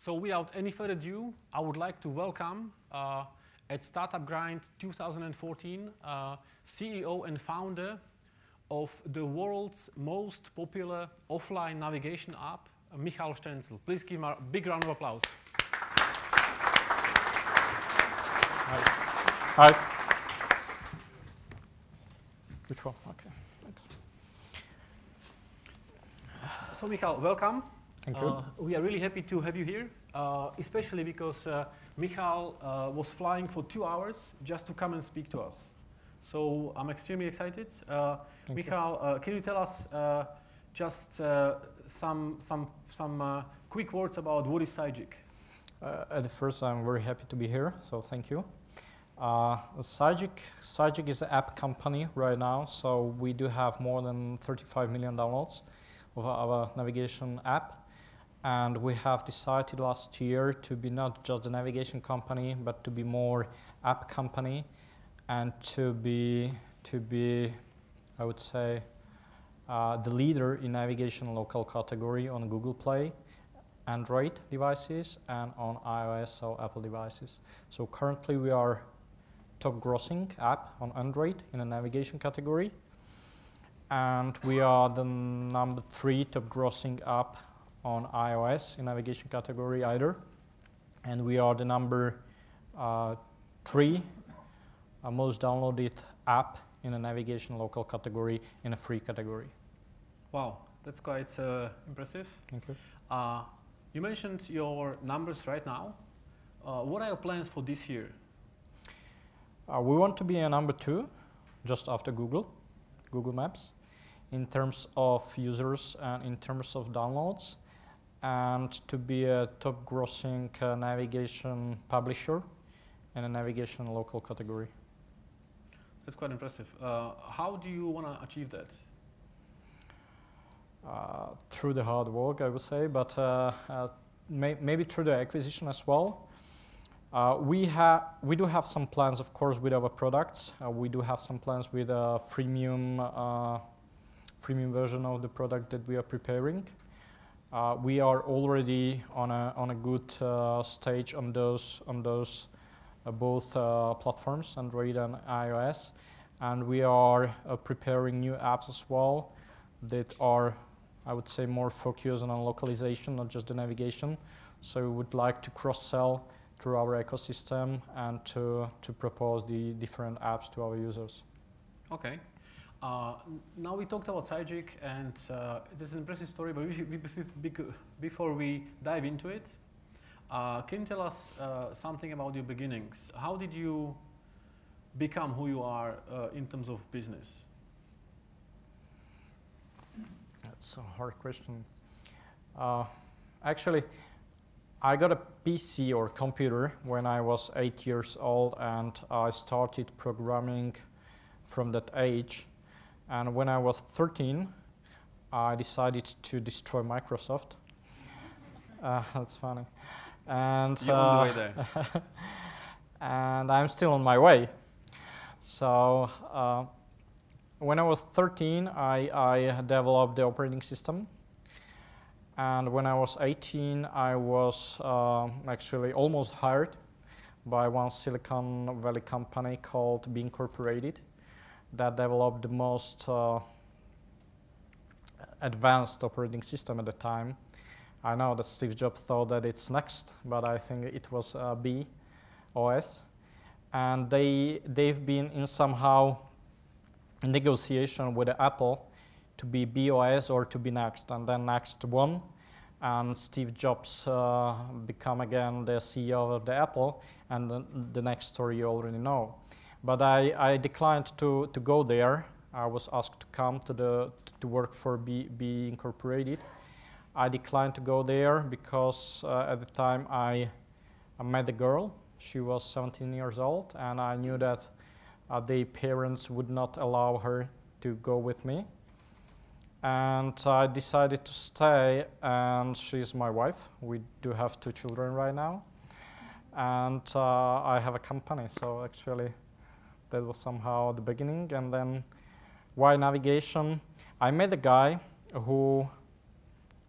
So without any further ado, I would like to welcome at Startup Grind 2014 CEO and founder of the world's most popular offline navigation app, Michal Stencl. Please give him a big round of applause. Hi. Which one? Okay, thanks. So Michal, welcome. Thank you. We are really happy to have you here, especially because Michal was flying for 2 hours just to come and speak to us. So I'm extremely excited. Michal, can you tell us just some quick words about what is Sygic? At first, I'm very happy to be here, so thank you. Sygic is an app company right now, so we do have more than 35 million downloads of our navigation app. And we have decided last year to be not just a navigation company, but to be more app company, and to be I would say, the leader in navigation local category on Google Play, Android devices, and on iOS, so Apple devices. So currently we are top grossing app on Android in a navigation category, and we are the number 3 top grossing app on iOS in navigation category either, and we are the number 3 most downloaded app in a navigation local category in a free category. Wow, that's quite impressive. Thank you. You mentioned your numbers right now. What are your plans for this year? We want to be a number 2, just after Google Maps, in terms of users and in terms of downloads, and to be a top grossing navigation publisher in a navigation local category. That's quite impressive. How do you want to achieve that? Through the hard work, I would say, but maybe through the acquisition as well. We do have some plans, of course, with our products. We do have some plans with a freemium version of the product that we are preparing. We are already on a good stage on those both platforms, Android and iOS, and we are preparing new apps as well that are, I would say, more focused on localization, not just the navigation. So we would like to cross-sell through our ecosystem and to propose the different apps to our users. Okay. Now we talked about Sygic, and it is an impressive story, but before we dive into it, can you tell us something about your beginnings? How did you become who you are in terms of business? That's a hard question. Actually, I got a PC or computer when I was 8 years old, and I started programming from that age. And when I was 13, I decided to destroy Microsoft. That's funny. And you're on the way there. And I'm still on my way. So when I was 13, I developed the operating system. And when I was 18, I was actually almost hired by one Silicon Valley company called B Incorporated that developed the most advanced operating system at the time. I know that Steve Jobs thought that it's next, but I think it was B OS. And they've been in somehow negotiation with Apple to be BOS or to be next, and then next won, and Steve Jobs become again the CEO of the Apple, and the next story you already know. But I declined to go there. I was asked to come to work for B Incorporated. I declined to go there because at the time I met a girl. She was 17 years old, and I knew that the parents would not allow her to go with me. And I decided to stay, and she's my wife. We do have 2 children right now. And I have a company, so actually that was somehow the beginning. And then why navigation? I met a guy who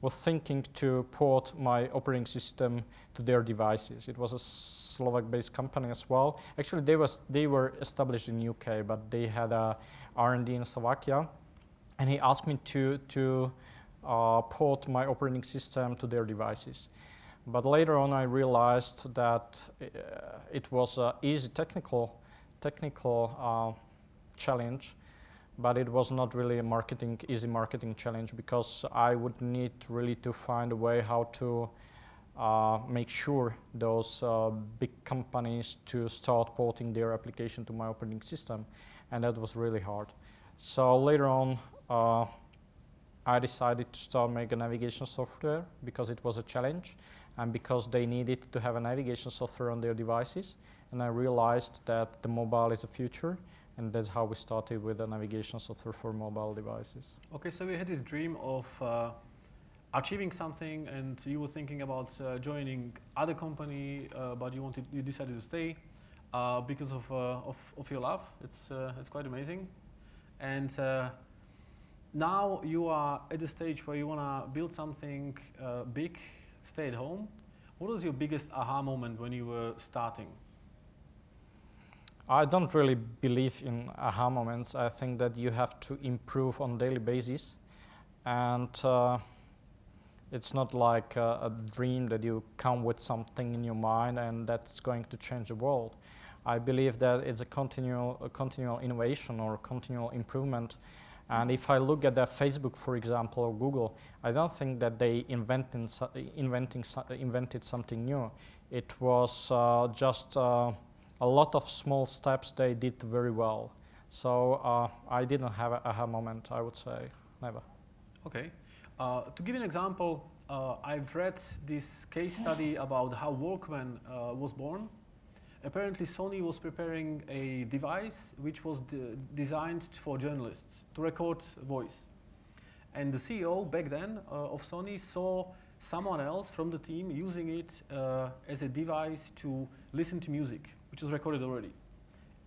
was thinking to port my operating system to their devices. It was a Slovak-based company as well. Actually, they were established in UK, but they had a R&D in Slovakia. And he asked me to port my operating system to their devices. But later on, I realized that it was an easy technical challenge, but it was not really a easy marketing challenge, because I would need really to find a way how to make sure those big companies to start porting their application to my operating system, and that was really hard. So later on, I decided to start making navigation software because it was a challenge and because they needed to have a navigation software on their devices. And I realized that the mobile is the future, and that's how we started with the navigation software for mobile devices. Okay, so you had this dream of achieving something, and you were thinking about joining other company, but you decided to stay because of your love. It's quite amazing, and now you are at the stage where you want to build something big, stay at home. What was your biggest aha moment when you were starting? I don't really believe in aha moments. I think that you have to improve on a daily basis, and it's not like a dream that you come with something in your mind and that's going to change the world. I believe that it's a continual innovation or continual improvement. And if I look at Facebook, for example, or Google, I don't think that they invented something new. It was just a lot of small steps they did very well. So I didn't have an aha moment, I would say, never. Okay. To give you an example, I've read this case study about how Walkman was born. Apparently Sony was preparing a device which was designed for journalists to record voice. And the CEO back then of Sony saw someone else from the team using it as a device to listen to music, which was recorded already.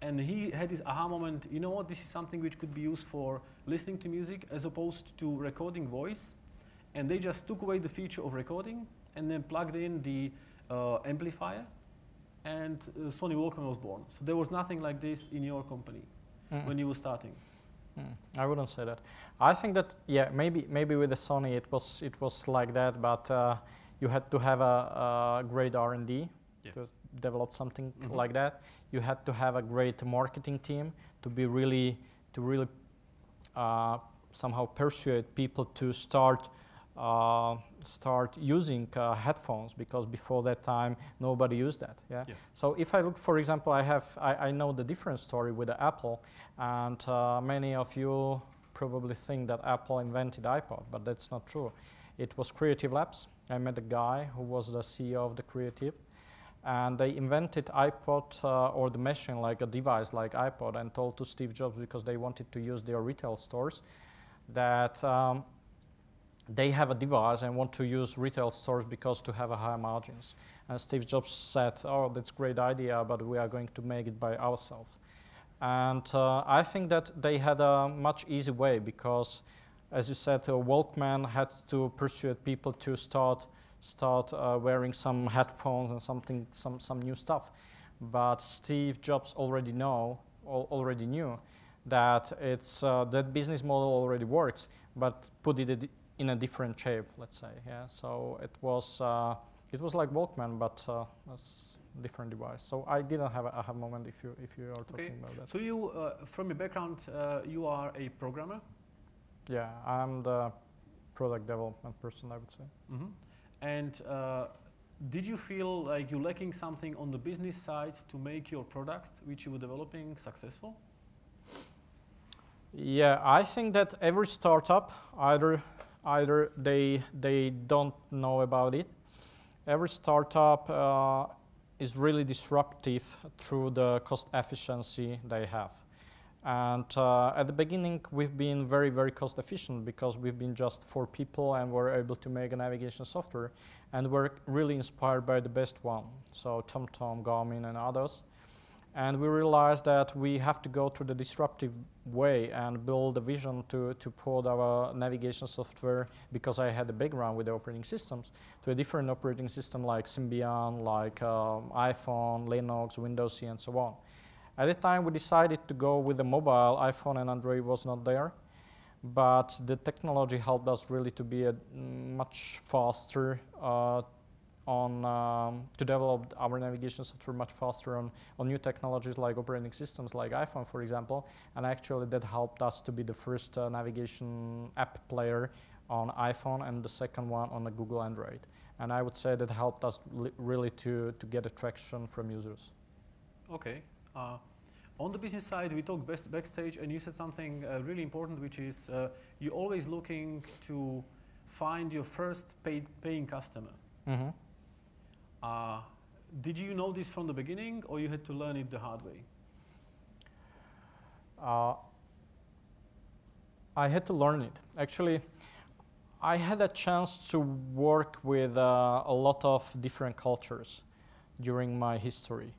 And he had this aha moment, you know what, this is something which could be used for listening to music as opposed to recording voice. And they just took away the feature of recording and then plugged in the amplifier, and Sony Walkman was born. So there was nothing like this in your company when you were starting. I wouldn't say that. I think that, yeah, maybe with the Sony it was like that, but you had to have a great R&D to develop something like that. You had to have a great marketing team to really somehow persuade people to start using headphones, because before that time nobody used that. Yeah. So if I look, for example, I know the different story with the Apple, and many of you probably think that Apple invented iPod, but that's not true. It was Creative Labs. I met a guy who was the CEO of the Creative, and they invented iPod or the machine, like a device like iPod, and told to Steve Jobs, because they wanted to use their retail stores, that they have a device and want to use retail stores because to have a higher margins. And Steve Jobs said, oh, that's a great idea, but we are going to make it by ourselves. And I think that they had a much easier way, because, as you said, Walkman had to persuade people to start wearing some headphones and some new stuff. But Steve Jobs already knew that it's that business model already works, but put it in a different shape, let's say. Yeah. So it was like Walkman, but a different device. So I didn't have an aha moment. If you are talking about that. So you, from your background, you are a programmer. Yeah, I'm the product development person, I would say. And did you feel like you're lacking something on the business side to make your product, which you were developing, successful? Yeah, I think that every startup, either they don't know about it. Every startup is really disruptive through the cost efficiency they have. And at the beginning, we've been very, very cost efficient, because we've been just 4 people and we're able to make a navigation software. And we're really inspired by the best one, so TomTom, Garmin, and others. And we realized that we have to go through the disruptive way and build a vision to port our navigation software, because I had a background with the operating systems, to a different operating system like Symbian, like iPhone, Linux, Windows CE, and so on. At the time, we decided to go with the mobile. iPhone and Android was not there, but the technology helped us really to be much faster to develop our navigation software much faster on new technologies like operating systems like iPhone, for example. And actually that helped us to be the first navigation app player on iPhone and the second one on the Google Android. And I would say that helped us really to get attraction from users. Okay. On the business side, we talked backstage, and you said something really important, which is you're always looking to find your first paying customer. Mm-hmm. Did you know this from the beginning, or you had to learn it the hard way? I had to learn it. Actually, I had a chance to work with a lot of different cultures during my history.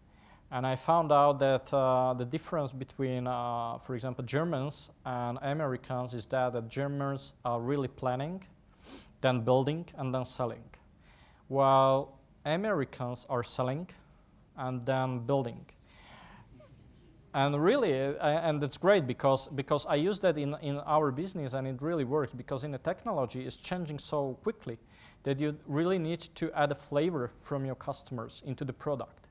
And I found out that the difference between, for example, Germans and Americans is that the Germans are really planning, then building, and then selling. While Americans are selling and then building. And really, and it's great because I use that in our business, and it really works, because in the technology it's changing so quickly that you really need to add a flavor from your customers into the product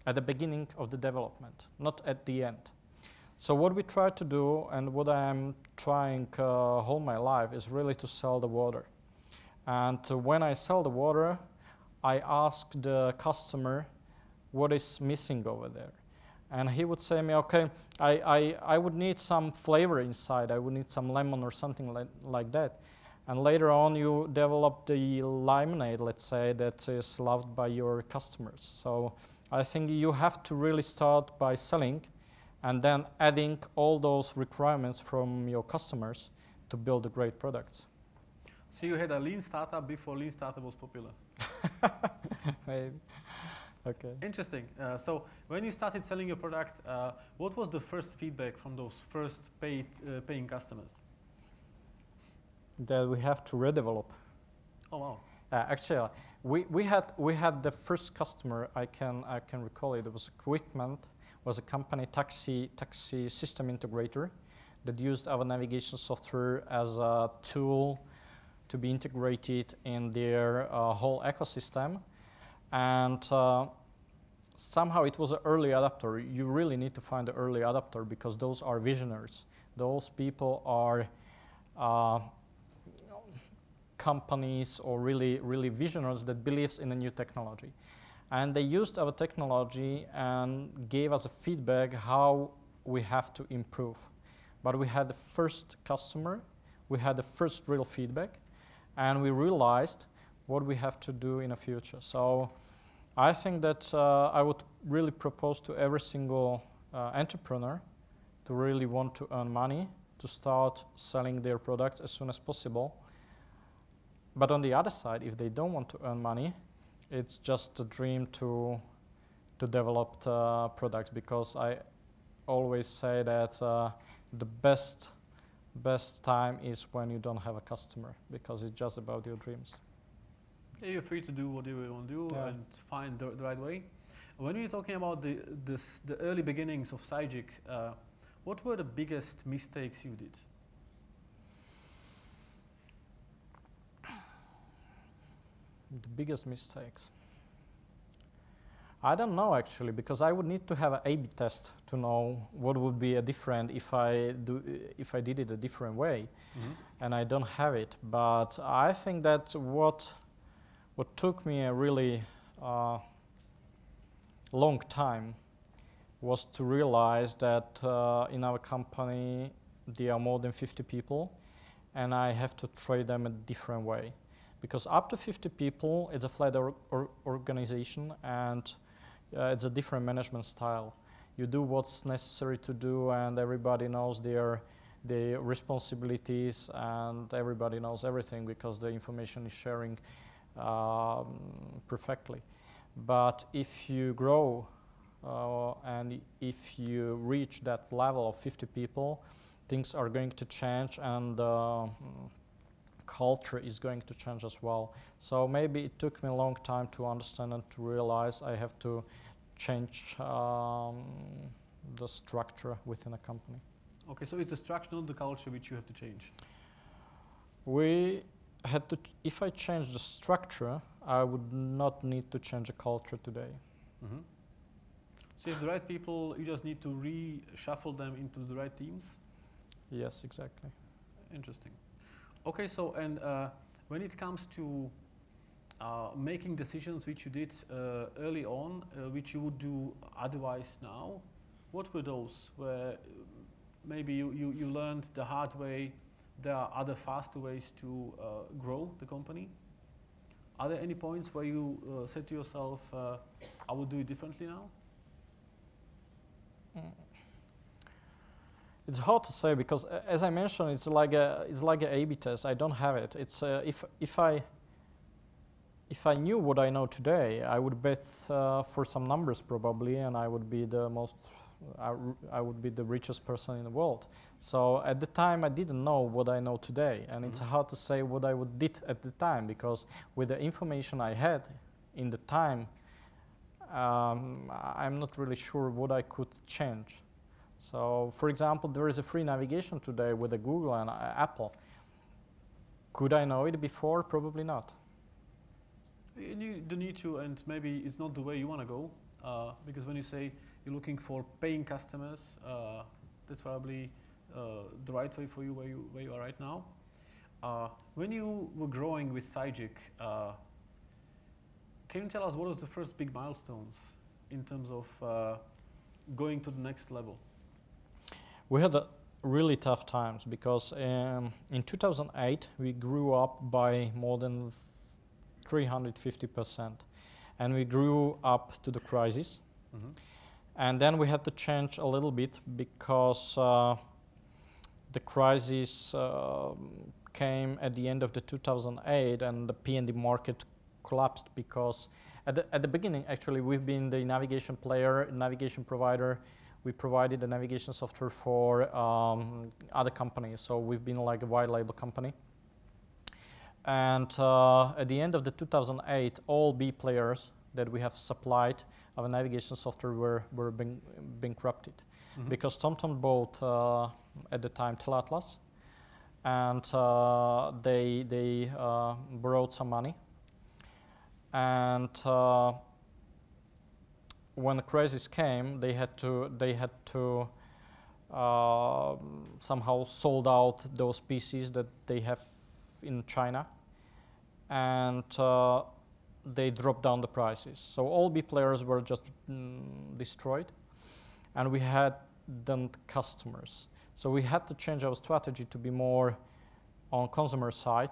at the beginning of the development, not at the end. So what we try to do, and what I'm trying whole my life, is really to sell the water. And when I sell the water, I ask the customer what is missing over there. And he would say to me, okay, I would need some flavor inside. I would need some lemon or something like that. And later on, you develop the lemonade, let's say, that is loved by your customers. So I think you have to really start by selling and then adding all those requirements from your customers to build the great products. So you had a lean startup before lean startup was popular? Maybe. Okay. Interesting. So when you started selling your product, what was the first feedback from those first paying customers? That we have to redevelop. Oh wow! Actually, we had the first customer. I can recall it. It was Equipment. Was a company taxi system integrator that used our navigation software as a tool to be integrated in their whole ecosystem. And somehow it was an early adopter. You really need to find an early adopter, because those are visionaries. Those people are companies or really visionaries that believes in a new technology. And they used our technology and gave us a feedback how we have to improve. But we had the first customer, we had the first real feedback, and we realized what we have to do in the future. So I think that I would really propose to every single entrepreneur to really want to earn money, to start selling their products as soon as possible. But on the other side, if they don't want to earn money, it's just a dream to develop products, because I always say that the best time is when you don't have a customer, because it's just about your dreams. Yeah, you're free to do whatever you want to do and find the right way. When we're talking about the early beginnings of Sygic, what were the biggest mistakes you did? The biggest mistakes? I don't know, actually, because I would need to have an A/B test to know what would be a different if I did it a different way, and I don't have it. But I think that what took me a really long time was to realize that in our company there are more than 50 people, and I have to treat them a different way. Because up to 50 people, it's a flat organization, and it's a different management style. You do what's necessary to do, and everybody knows their responsibilities, and everybody knows everything because the information is sharing perfectly. But if you grow and if you reach that level of 50 people, things are going to change, and culture is going to change as well. So maybe it took me a long time to understand and to realize I have to change the structure within a company. Okay, so it's the structure, not the culture, which you have to change. We had to, if I change the structure, I would not need to change the culture today. Mm-hmm. So if the right people, you just need to reshuffle them into the right teams? Yes, exactly. Interesting. Okay, so and when it comes to making decisions which you did early on, which you would do otherwise now, what were those? Where maybe you learned the hard way, there are other faster ways to grow the company? Are there any points where you said to yourself, I would do it differently now? It's hard to say because, as I mentioned, it's like a A/B test. I don't have it. It's if I knew what I know today, I would bet for some numbers probably, and I would be the most. I would be the richest person in the world. So at the time, I didn't know what I know today, and it's hard to say what I would did at the time, because with the information I had in the time, I'm not really sure what I could change. So, for example, there is a free navigation today with Google and Apple. Could I know it before? Probably not. You don't need to, and maybe it's not the way you want to go, because when you say you're looking for paying customers, that's probably the right way for you where you are right now. When you were growing with Sygic, can you tell us what was the first big milestones in terms of going to the next level? We had really tough times because in 2008 we grew up by more than 350%, and we grew up to the crisis. Mm-hmm. And then we had to change a little bit because the crisis came at the end of the 2008, and the P&D market collapsed because at the beginning, actually, we've been the navigation player, navigation provider. We provided the navigation software for other companies, so we've been like a white label company. And at the end of the 2008, all B players that we have supplied our navigation software were bankrupted. Mm-hmm. Because TomTom bought at the time Telatlas, and they borrowed some money. And when the crisis came, they had to somehow sold out those PCs that they have in China, and they dropped down the prices. So all B players were just destroyed, and we hadn't customers. So we had to change our strategy to be more on consumer side,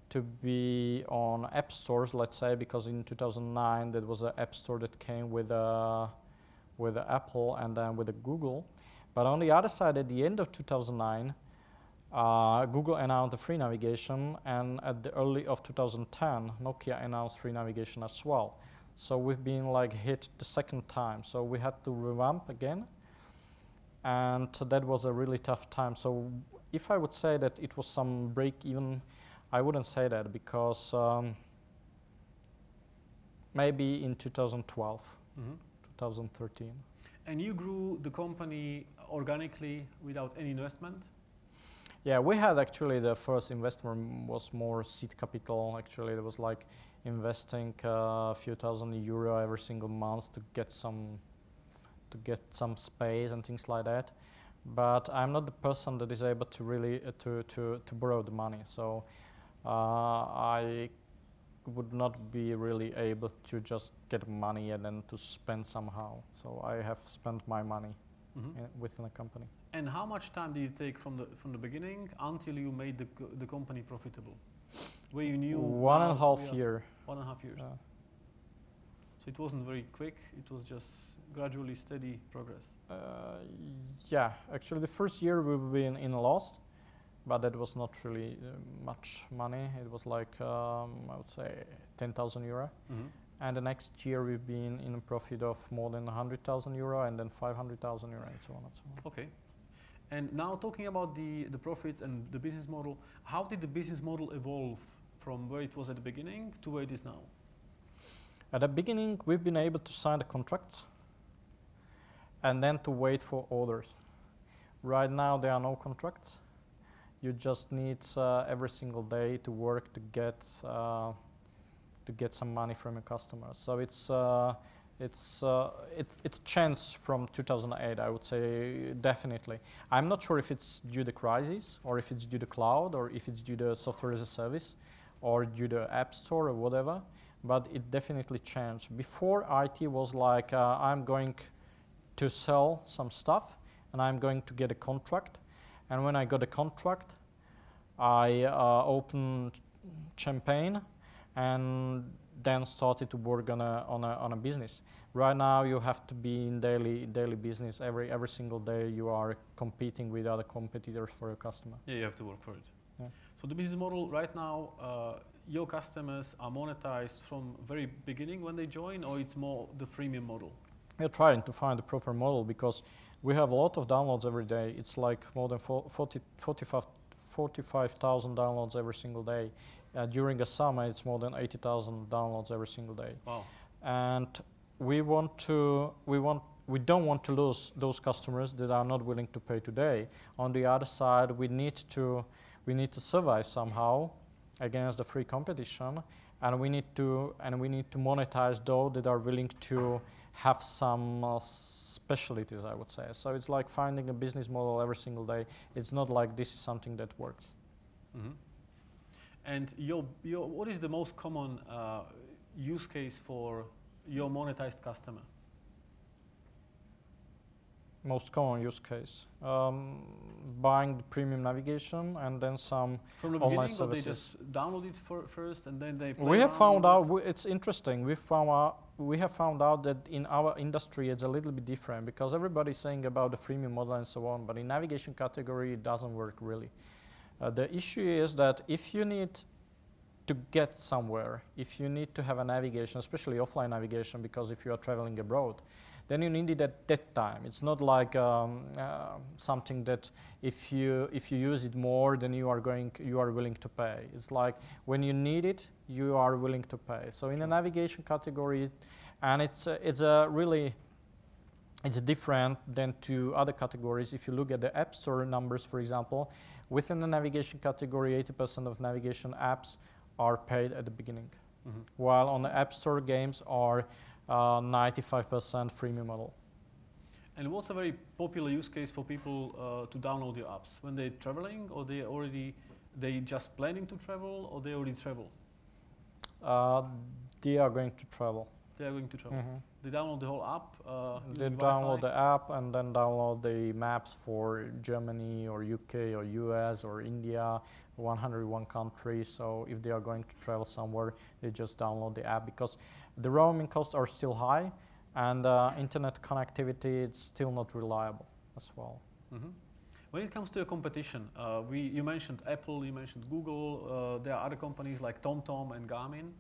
to be on app stores, let's say, because in 2009 there was an app store that came with Apple and then with Google. But on the other side, at the end of 2009, Google announced the free navigation, and at the early of 2010, Nokia announced free navigation as well. So we've been like hit the second time. So we had to revamp again, and that was a really tough time. So if I would say that it was some break even, I wouldn't say that, because maybe in 2012, mm-hmm. 2013. And you grew the company organically without any investment? Yeah, we had actually the first investment was more seed capital. Actually, it was like investing a few €1,000 every single month to get some space and things like that. But I'm not the person that is able to really to borrow the money. So I would not be really able to just get money and then to spend somehow. So I have spent my money mm-hmm. Within a company. And how much time did it take from the beginning until you made the company profitable? Where you knew 1.5 years. 1.5 years. So it wasn't very quick. It was just gradually steady progress. Yeah, actually the first year we've been in a loss, but that was not really much money. It was like I would say €10,000. Mm-hmm. And the next year we've been in a profit of more than 100,000 euro and then 500,000 euro and so on and so on. Okay. And now talking about the profits and the business model, how did the business model evolve from where it was at the beginning to where it is now? At the beginning, we've been able to sign the contract and then to wait for orders. Right now, there are no contracts. You just need every single day to work to get some money from a customer. So it's changed from 2008, I would say, definitely. I'm not sure if it's due to crisis or if it's due to cloud or if it's due to software as a service or due to app store or whatever, but it definitely changed. Before, IT was like, I'm going to sell some stuff and I'm going to get a contract. And when I got a contract, I opened champagne and then started to work on a business. Right now, you have to be in daily business. Every single day, you are competing with other competitors for your customer. Yeah, you have to work for it. Yeah. So the business model right now, your customers are monetized from very beginning when they join, or it's more the freemium model? We're trying to find the proper model because we have a lot of downloads every day. It's like more than 45,000 downloads every single day. During a summer, it's more than 80,000 downloads every single day. Wow. And we don't want to lose those customers that are not willing to pay today. On the other side, we need to survive somehow against the free competition, and we need to monetize those that are willing to have some specialties, I would say. So it's like finding a business model every single day. It's not like this is something that works. Mm-hmm. And what is the most common use case for your monetized customer? Most common use case, buying the premium navigation and then some from the online beginning, services. or they just download it first and then they play We have around found with out, it's interesting, we have found out that in our industry it's a little bit different because everybody's saying about the freemium model and so on, but in navigation category it doesn't work really. The issue is that if you need to get somewhere, if you need to have a navigation, especially offline navigation, because if you are traveling abroad, then you need it at that time. It's not like something that if you use it more, then you are willing to pay. It's like when you need it, you are willing to pay. So in a navigation category, and it's different than to other categories. If you look at the App Store numbers, for example, within the navigation category, 80% of navigation apps are paid at the beginning, mm-hmm. while on the App Store games are 95% freemium model. And what's a very popular use case for people to download your apps? When they're traveling, or they just planning to travel, or they already travel? They are going to travel. They are going to travel. Mm-hmm. They download the whole app? They download the app and then download the maps for Germany or UK or US or India, 101 countries. So if they are going to travel somewhere, they just download the app because the roaming costs are still high and internet connectivity is still not reliable as well. Mm-hmm. When it comes to a competition, you mentioned Apple, you mentioned Google, there are other companies like TomTom and Garmin.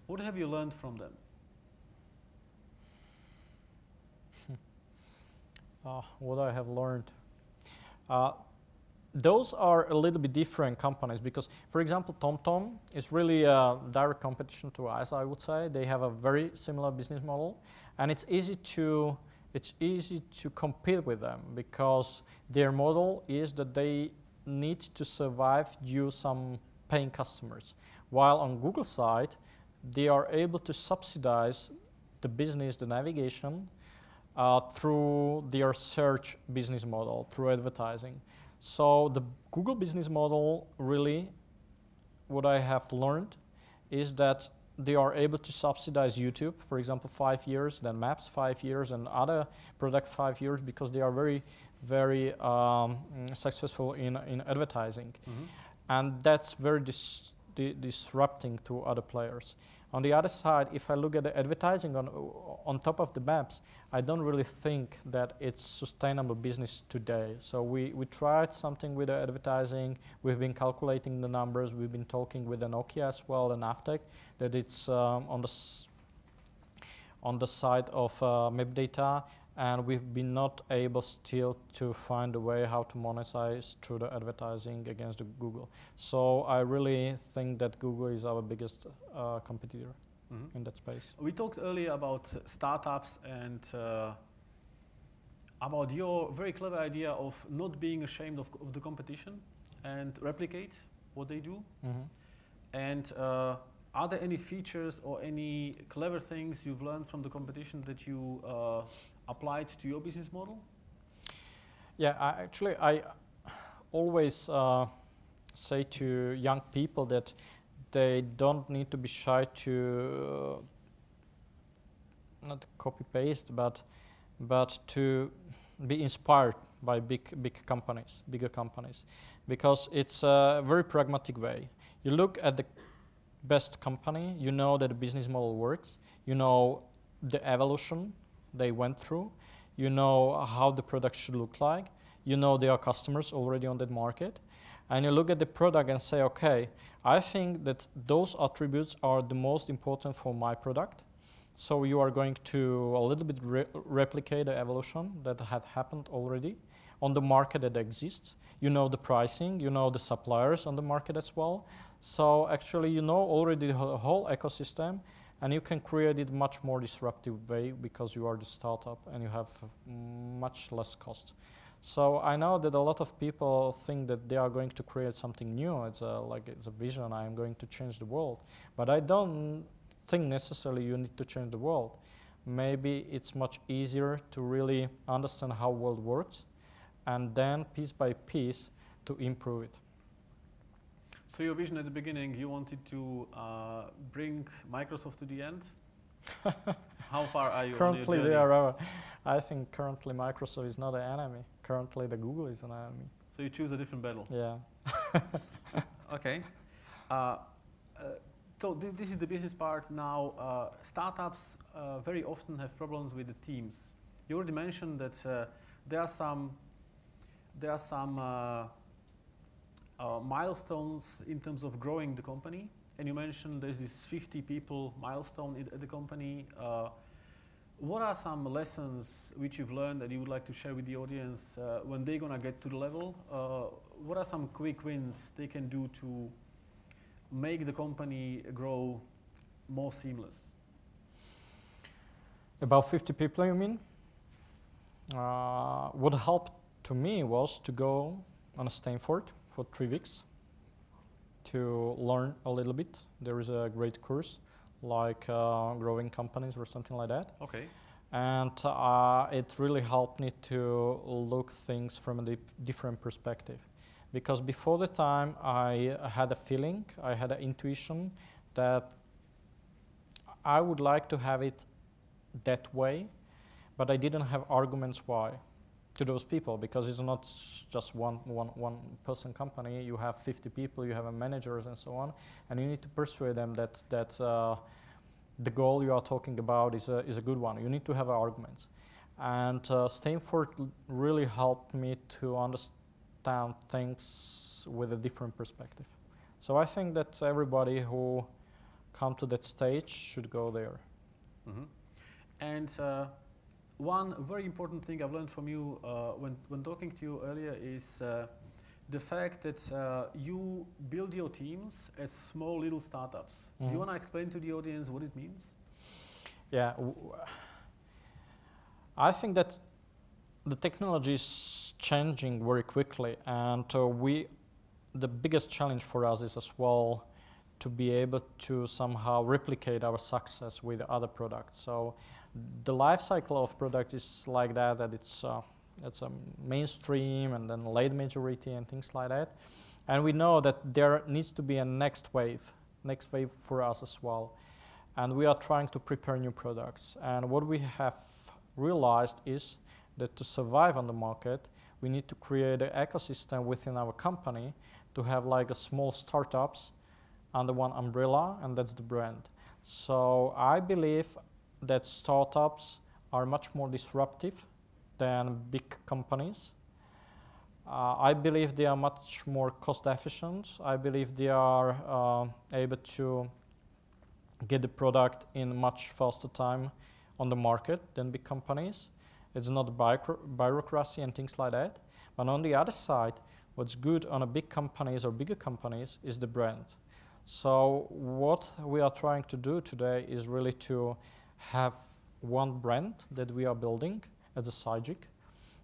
What have you learned from them? What I have learned. Those are a little bit different companies because, for example, TomTom is really a direct competition to us, I would say. They have a very similar business model, and it's easy to compete with them because their model is that they need to survive due some paying customers. While on Google side, they are able to subsidize the business, the navigation, through their search business model, through advertising. So the Google business model, really, what I have learned is that they are able to subsidize YouTube, for example, 5 years, then Maps 5 years, and other product 5 years because they are very, very successful in advertising. Mm-hmm. And that's very disrupting to other players. On the other side, if I look at the advertising on top of the maps, I don't really think that it's sustainable business today. So we tried something with the advertising. We've been calculating the numbers. We've been talking with the Nokia as well and Navtec that it's on the side of map data, and we've been not able still to find a way how to monetize through the advertising against the Google. So I really think that Google is our biggest competitor in that space. We talked earlier about startups and about your very clever idea of not being ashamed of the competition and replicate what they do. And are there any features or any clever things you've learned from the competition that you applied to your business model? Yeah, I always say to young people that they don't need to be shy to not copy paste, but to be inspired by bigger companies, because it's a very pragmatic way. You look at the best company, you know that the business model works, you know the evolution they went through, you know how the product should look like, you know there are customers already on that market, and you look at the product and say, okay, I think that those attributes are the most important for my product. So you are going to a little bit replicate the evolution that had happened already on the market that exists. You know the pricing, you know the suppliers on the market as well. So actually you know already the whole ecosystem, and you can create it much more disruptive way because you are the startup and you have much less cost. So I know that a lot of people think that they are going to create something new. It's a vision, I am going to change the world. But I don't think necessarily you need to change the world. Maybe it's much easier to really understand how world works and then piece by piece to improve it. So your vision at the beginning, you wanted to bring Microsoft to the end? How far are you Currently on your they journey? are I think currently Microsoft is not an enemy. Currently the Google is an enemy. So you choose a different battle? Yeah. Okay. So this is the business part now. Startups very often have problems with the teams. You already mentioned that there are some milestones in terms of growing the company, and you mentioned there's this 50 people milestone at the company. What are some lessons which you've learned that you would like to share with the audience when they're gonna get to the level? What are some quick wins they can do to make the company grow more seamless? About 50 people, you mean? What helped to me was to go on a Stanford for 3 weeks to learn a little bit. There is a great course like growing companies or something like that. Okay. And it really helped me to look things from a different perspective. Because before the time I had a feeling, I had an intuition that I would like to have it that way, but I didn't have arguments why to those people, because it's not just one person company. You have 50 people, you have managers and so on, and you need to persuade them that the goal you are talking about is a good one. You need to have arguments. And Stanford really helped me to understand things with a different perspective. So I think that everybody who come to that stage should go there. Mm-hmm. And one very important thing I've learned from you when talking to you earlier is the fact that you build your teams as small little startups. Mm-hmm. Do you want to explain to the audience what it means? Yeah, I think that the technology is changing very quickly, and the biggest challenge for us is as well to be able to somehow replicate our success with other products. So the life cycle of product is like that it's a mainstream and then late majority and things like that. And we know that there needs to be a next wave for us as well. And we are trying to prepare new products. And what we have realized is that to survive on the market, we need to create an ecosystem within our company to have like a small startups under one umbrella, and that's the brand. So I believe that startups are much more disruptive than big companies. I believe they are much more cost efficient. I believe they are able to get the product in much faster time on the market than big companies. It's not bureaucracy and things like that. But on the other side, what's good on a big companies or bigger companies is the brand. So what we are trying to do today is really to have one brand that we are building as a Sygic.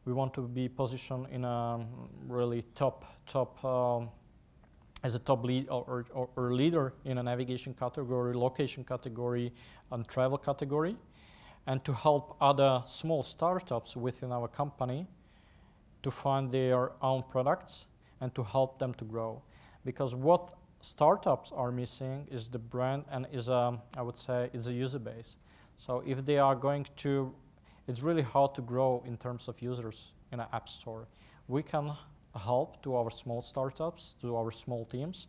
We want to be positioned in a really top as a top lead or leader in a navigation category, location category, and travel category, and to help other small startups within our company to find their own products and to help them to grow. Because what startups are missing is the brand and I would say, is a user base. So if they are going to, it's really hard to grow in terms of users in an app store. We can help to our small startups, to our small teams,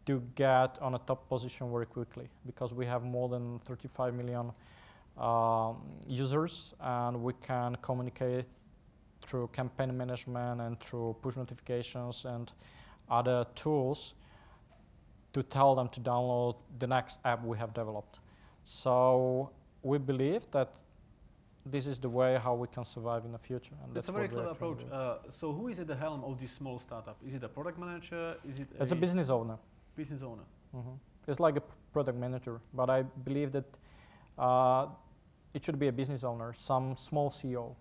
to get on a top position very quickly, because we have more than 35 million users, and we can communicate through campaign management and through push notifications and other tools to tell them to download the next app we have developed. So we believe that this is the way how we can survive in the future. And that's a very clever approach. So who is at the helm of this small startup? Is it a product manager? Is it it's a business owner. Business owner. Mm-hmm. It's like a product manager, but I believe that it should be a business owner, some small CEO.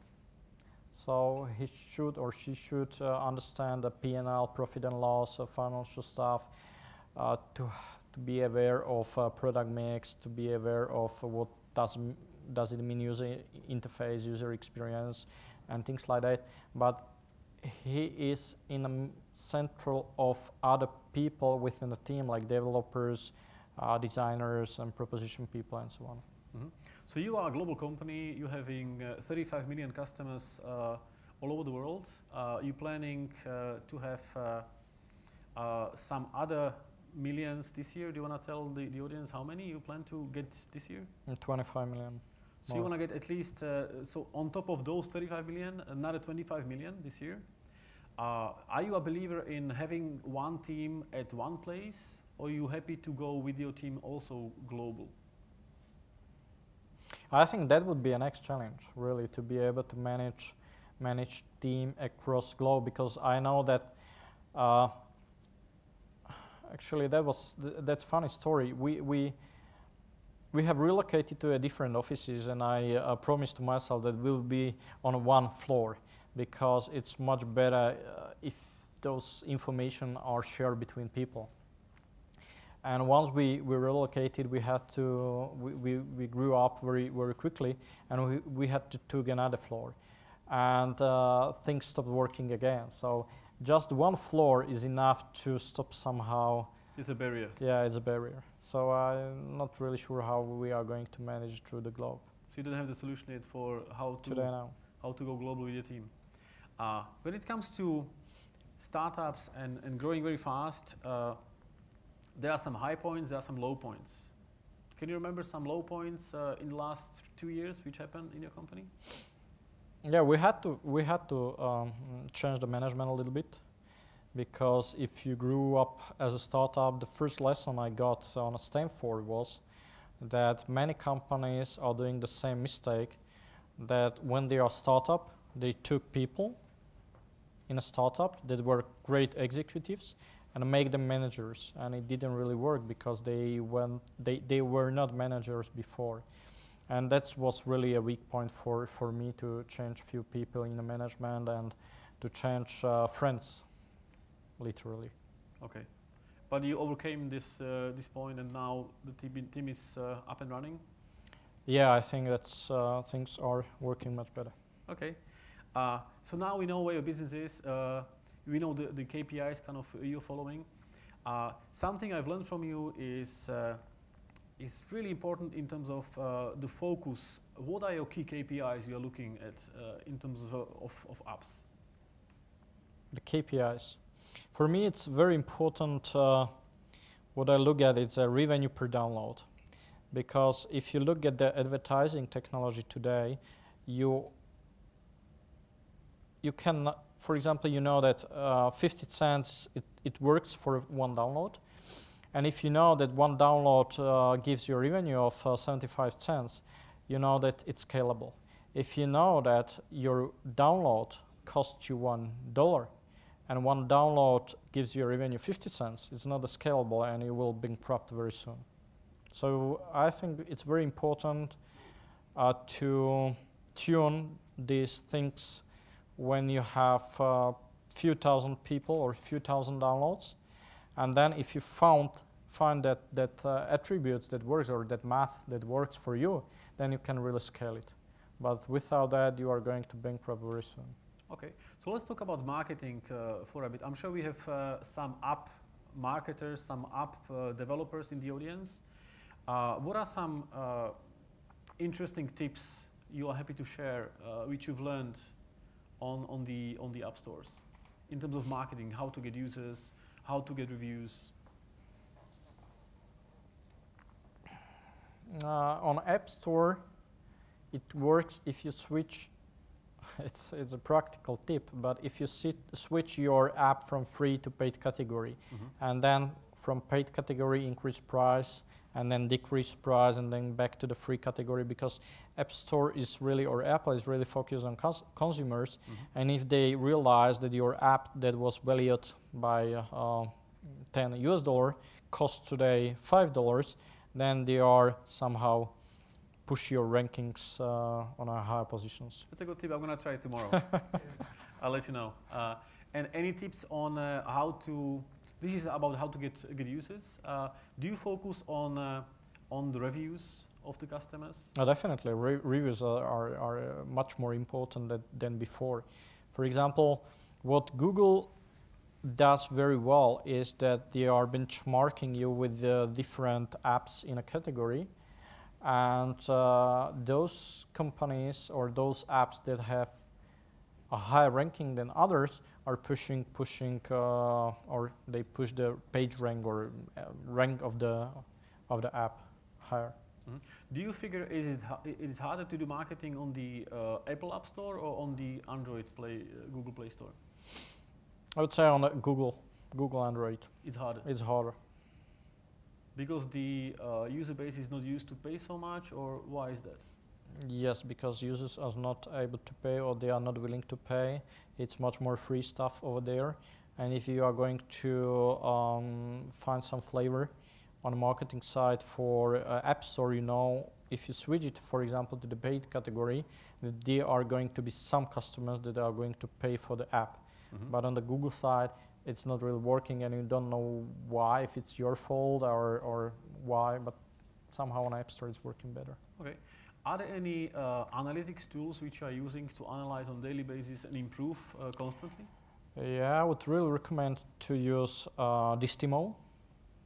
So he should or she should understand the P&L, profit and loss, financial stuff, to be aware of product mix, to be aware of what does it mean user interface, user experience, and things like that. But he is in the central of other people within the team, like developers, designers, and proposition people, and so on. Mm-hmm. So you are a global company. You're having 35 million customers all over the world. You're planning to have some other millions this year. Do you want to tell the audience how many you plan to get this year? 25 million. So you want to get at least, so on top of those 35 million, another 25 million this year. Are you a believer in having one team at one place, or are you happy to go with your team also global? I think that would be a next challenge, really, to be able to manage team across globe, because I know that actually that's a funny story. We have relocated to a different offices, and I promised to myself that we'll be on one floor, because it's much better if those information are shared between people. And once we relocated, we had to we grew up very quickly, and we had to take another floor, and things stopped working again. So just one floor is enough to stop somehow. It's a barrier. Yeah, it's a barrier. So I'm not really sure how we are going to manage through the globe. So you don't have the solution yet for how to go global with your team. When it comes to startups and growing very fast, there are some high points, there are some low points. Can you remember some low points in the last 2 years which happened in your company? Yeah, we had to change the management a little bit, because if you grew up as a startup, the first lesson I got on Stanford was that many companies are doing the same mistake, that when they are startup, they took people in a startup that were great executives and make them managers, and it didn't really work because they were not managers before. And that was really a weak point for me, to change few people in the management and to change friends, literally. Okay, but you overcame this point, and now the team is up and running? Yeah, I think that's things are working much better. Okay, so now we know where your business is. We know the KPIs kind of you're following. Something I've learned from you is really important in terms of the focus. What are your key KPIs you're looking at in terms of apps? The KPIs. For me, it's very important. What I look at is a revenue per download. Because if you look at the advertising technology today, you can, for example, you know that 50 cents, it works for one download. And if you know that one download gives you a revenue of 75 cents, you know that it's scalable. If you know that your download costs you $1 and one download gives you a revenue 50 cents, it's not scalable and you will be bankrupt very soon. So I think it's very important to tune these things when you have a few thousand people or a few thousand downloads, and then if you find that attributes that works or that math that works for you, then you can really scale it. But without that, you are going to bankrupt very soon. Okay, so let's talk about marketing for a bit. I'm sure we have some app marketers, some app developers in the audience. What are some interesting tips you are happy to share, which you've learned on the app stores in terms of marketing, how to get users, how to get reviews? On App Store, it works if you switch. It's a practical tip, but if you switch your app from free to paid category, and then from paid category increase price, and then decrease price, and then back to the free category, because App Store is really, or Apple is really focused on consumers, and if they realize that your app that was valued by $10 US costs today $5, then they are somehow push your rankings on a higher positions. That's a good tip. I'm gonna try it tomorrow. I'll let you know. And any tips on how to? This is about how to get users. Do you focus on the reviews of the customers? Definitely, reviews are much more important than before. For example, what Google does very well is that they are benchmarking you with the different apps in a category, and those companies or those apps that have a higher ranking than others are pushing or they push the page rank or rank of the app higher. Do you figure it is harder to do marketing on the Apple App Store or on the Android Google Play Store? I would say on Google Android. It's harder. It's harder. Because the user base is not used to pay so much, or why is that? Yes, because users are not able to pay, or they are not willing to pay. It's much more free stuff over there. And if you are going to find some flavor on the marketing side for App Store, you know, if you switch it, for example, to the paid category, there are going to be some customers that are going to pay for the app. But on the Google side, it's not really working, and you don't know why, if it's your fault or why, but somehow on App Store it's working better. Okay. Are there any analytics tools which you are using to analyze on a daily basis and improve constantly? Yeah, I would really recommend to use Distimo.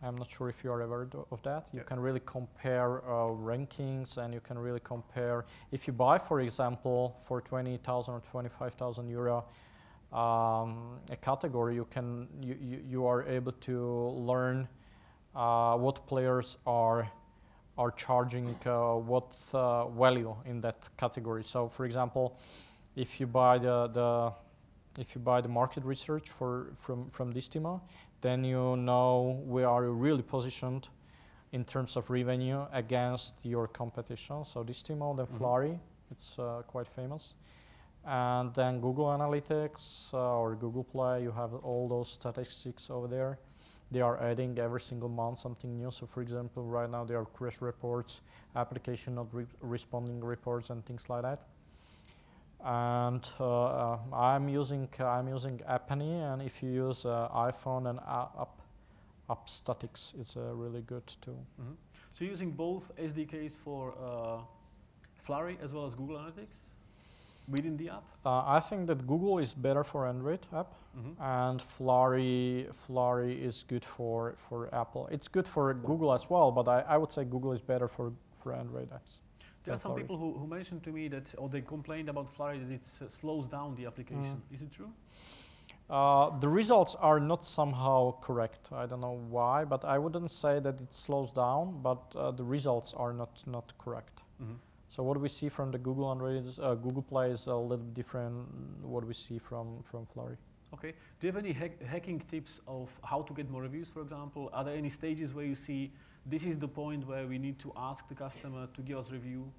I'm not sure if you are aware of that. You can really compare rankings, and you can really compare. If you buy, for example, for 20,000 or 25,000 euro, a category, you are able to learn what players are charging what value in that category. So, for example, if you buy the market research from Distimo, then you know where are you really positioned in terms of revenue against your competition. So Distimo, then Flurry, it's quite famous. And then Google Analytics or Google Play, you have all those statistics over there. They are adding every single month something new. So for example, right now there are crash reports, application not responding reports, and things like that. And I'm using Appany, and if you use iPhone and AppStatics, it's a really good tool. So you're using both SDKs for Flurry as well as Google Analytics within the app? I think that Google is better for Android app, and Flurry is good for Apple. It's good for Google as well, but I would say Google is better for Android apps. There are some people who mentioned to me that, or they complained about Flurry that it slows down the application. Is it true? The results are not somehow correct. I don't know why, but I wouldn't say that it slows down, but the results are not correct. So what we see from the Google Android, Google Play is a little different what we see from Flurry. Okay. Do you have any hacking tips of how to get more reviews, for example? Are there any stages where you see this is the point where we need to ask the customer to give us review?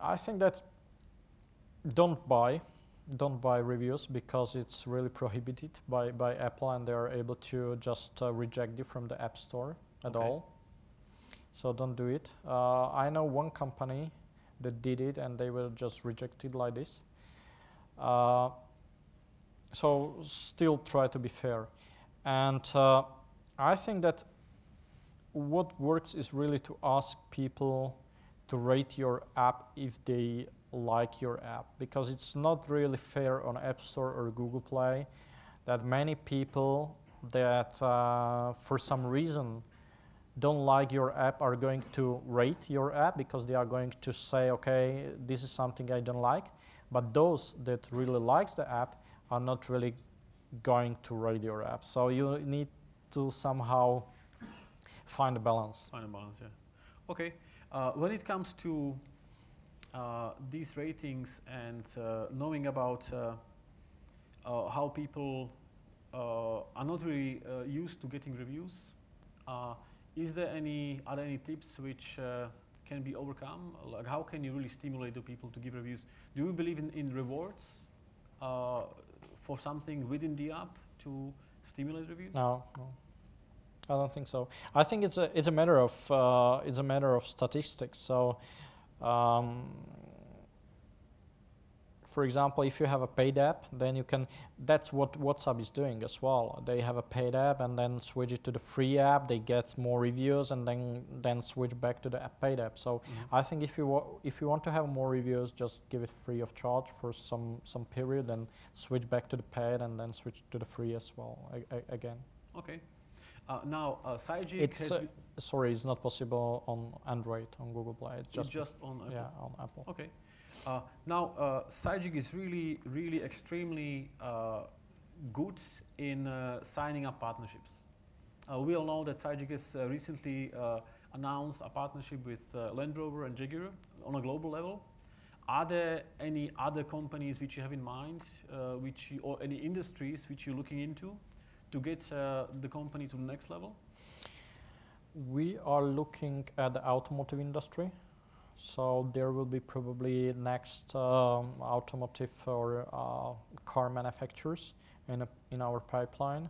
I think that don't buy reviews, because it's really prohibited by Apple, and they are able to just reject you from the App Store at all. So don't do it. I know one company that did it, and they were just rejected like this. So still try to be fair. And I think that what works is really to ask people to rate your app if they like your app, because it's not really fair on App Store or Google Play that many people that for some reason don't like your app are going to rate your app, because they are going to say, okay, this is something I don't like. But those that really likes the app are not really going to rate your app. So you need to somehow find a balance. Find a balance, yeah. Okay. When it comes to these ratings and knowing about how people are not really used to getting reviews, are there any tips which can be overcome? Like, how can you really stimulate the people to give reviews? Do you believe in rewards for something within the app to stimulate reviews? No, I don't think so. I think it's a matter of statistics. So, for example, if you have a paid app, then you can. That's what WhatsApp is doing as well. They have a paid app and then switch it to the free app. They get more reviews and then switch back to the paid app. So I think if you want to have more reviews, just give it free of charge for some period, and switch back to the paid, and then switch to the free as well again. Okay. Now, Sygic it's not possible on Android, on Google Play. It's just on Apple. Yeah, on Apple. Okay. Now, Sygic is really extremely good in signing up partnerships. We all know that Sygic has recently announced a partnership with Land Rover and Jaguar on a global level. Are there any other companies which you have in mind, or any industries which you're looking into to get the company to the next level? We are looking at the automotive industry. So there will be probably next automotive or car manufacturers in our pipeline,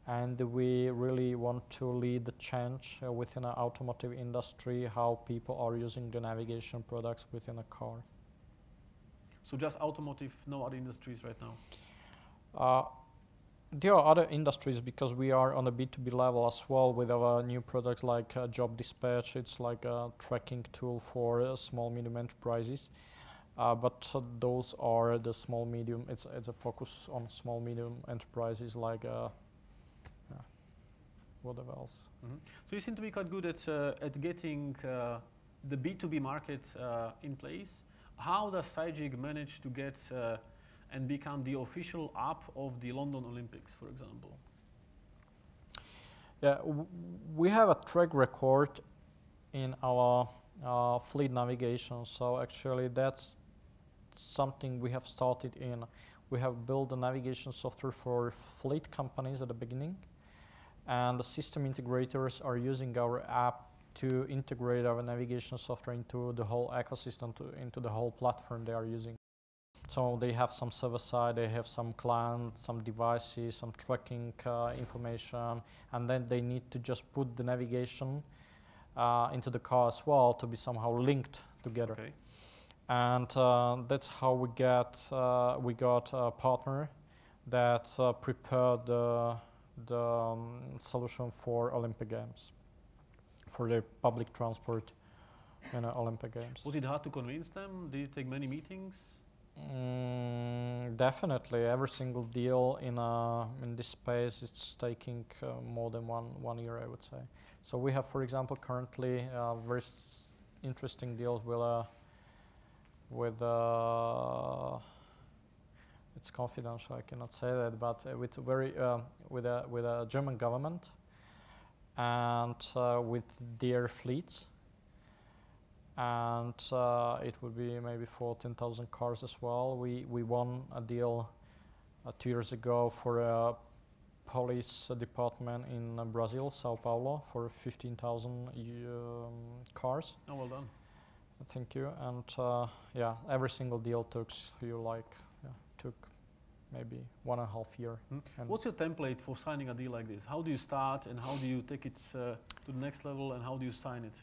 and we really want to lead the change within the automotive industry, how people are using the navigation products within a car. So just automotive, no other industries right now? There are other industries, because we are on a B2B level as well with our new products like Job Dispatch. It's like a tracking tool for small, medium enterprises. But those are the small, medium. It's a focus on small, medium enterprises like whatever else. So you seem to be quite good at getting the B2B market in place. How does Sygic manage to get and become the official app of the London Olympics, for example? Yeah, we have a track record in our fleet navigation. So actually that's something we have started in. We have built the navigation software for fleet companies at the beginning, and the system integrators are using our app to integrate our navigation software into the whole ecosystem, into the whole platform they are using. So they have some server side, they have some client, some devices, some tracking information, and then they need to just put the navigation into the car as well to be somehow linked together. Okay. And that's how we got a partner that prepared the solution for Olympic Games, for the public transport in Olympic Games. Was it hard to convince them? Did it take many meetings? Definitely, every single deal in this space is taking more than one year, I would say. So we have, for example, currently very interesting deals with it's confidential, I cannot say that, but with a German government and with their fleets. And it would be maybe 14,000 cars as well. We won a deal 2 years ago for a police department in Brazil, Sao Paulo, for 15,000 cars. Oh, well done. Thank you. And yeah, every single deal took maybe 1.5 years. What's your template for signing a deal like this? How do you start and how do you take it to the next level and how do you sign it?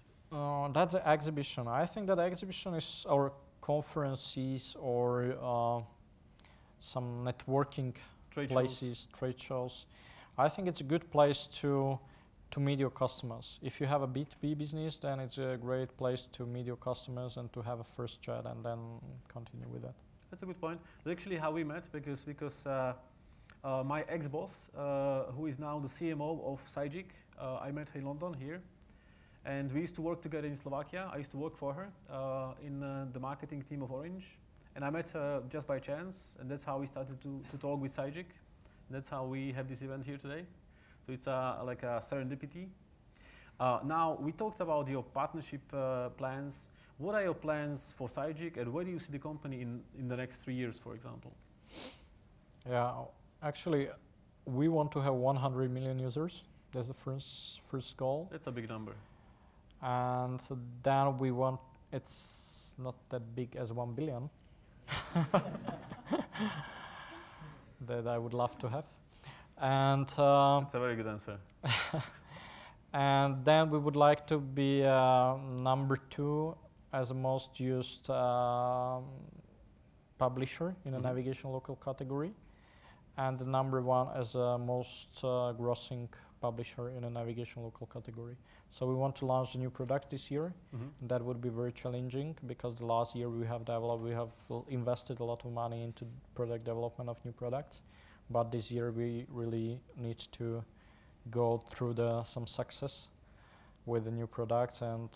That's the exhibition. I think that exhibition is our conferences or some networking places, trade shows. I think it's a good place to meet your customers. If you have a B2B business, then it's a great place to meet your customers and to have a first chat and then continue with that. That's a good point. That's actually how we met because my ex-boss, who is now the CMO of Sygic, I met her in London here. And we used to work together in Slovakia. I used to work for her in the marketing team of Orange. And I met her just by chance. And that's how we started to talk with Sygic. That's how we have this event here today. So it's like a serendipity. Now, we talked about your partnership plans. What are your plans for Sygic and where do you see the company in the next 3 years, for example? Yeah, actually, we want to have 100 million users. That's the first goal. That's a big number. And then we want, it's not that big as 1 billion. That I would love to have. And that's a very good answer. And then we would like to be number 2 as the most used publisher in a navigation local category, and the number 1 as a most grossing publisher in a navigation local category. So we want to launch a new product this year. And that would be very challenging because the last year we have invested a lot of money into product development of new products, but this year we really need to go through some success with the new products and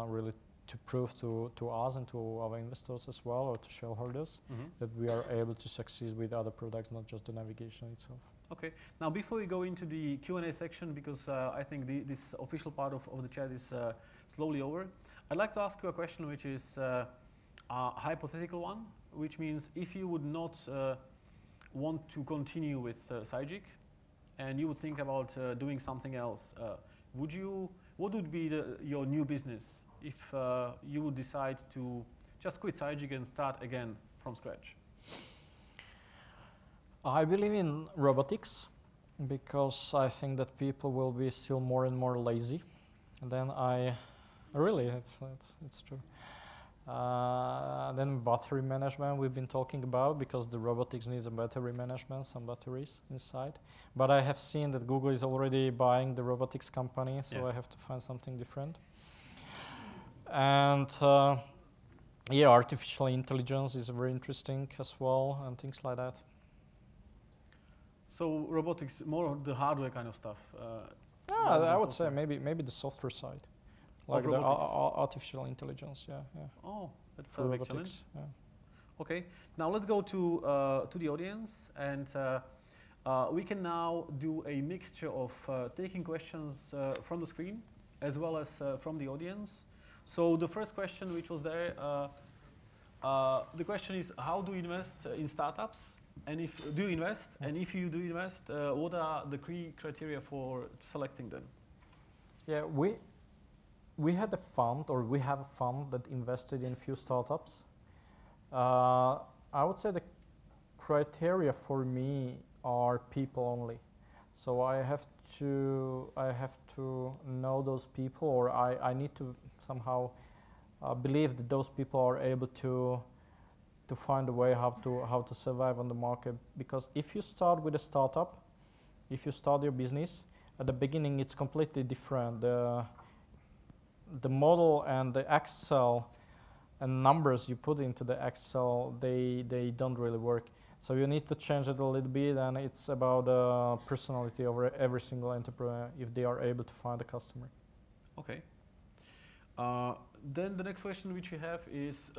really to prove to us and to our investors as well, or to shareholders, that we are able to succeed with other products, not just the navigation itself. Okay. Now, before we go into the Q&A section, because I think this official part of the chat is slowly over, I'd like to ask you a question which is a hypothetical one, which means if you would not want to continue with Sygic and you would think about doing something else, what would be your new business if you would decide to just quit Sygic and start again from scratch? I believe in robotics because I think that people will be still more and more lazy. And then it's true. Then battery management we've been talking about because the robotics needs a battery management, some batteries inside. But I have seen that Google is already buying the robotics company, so I have to find something different. And yeah, artificial intelligence is very interesting as well, and things like that. So robotics, more the hardware kind of stuff. I would say maybe the software side, like the artificial intelligence. Yeah. Oh, that's a big challenge. Yeah. Okay, now let's go to the audience, and we can now do a mixture of taking questions from the screen as well as from the audience. So the first question, which was there, the question is: how do you invest in startups? And if do you invest? And if you do invest, what are the key criteria for selecting them? Yeah, we had a fund, or we have a fund that invested in a few startups. I would say the criteria for me are people only. So I have to know those people, or I need to somehow believe that those people are able to find a way how to survive on the market. Because if you start with a startup, if you start your business, at the beginning it's completely different. The model and the Excel and numbers you put into the Excel, they don't really work. So you need to change it a little bit, and it's about the personality of every single entrepreneur if they are able to find a customer. Okay. Then the next question which you have is,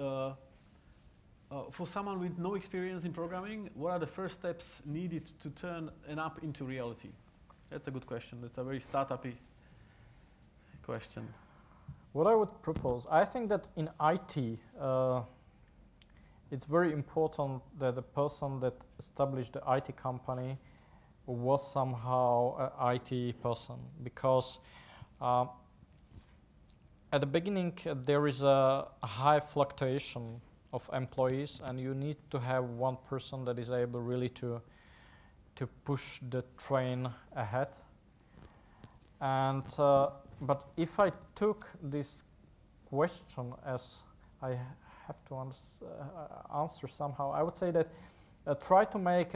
for someone with no experience in programming, what are the first steps needed to turn an app into reality? That's a good question. That's a very startup-y question. What I would propose, I think that in IT, it's very important that the person that established the IT company was somehow an IT person, because at the beginning, there is a high fluctuation of employees, and you need to have one person that is able really to push the train ahead. And but if I took this question as I have to answer somehow, I would say that try to make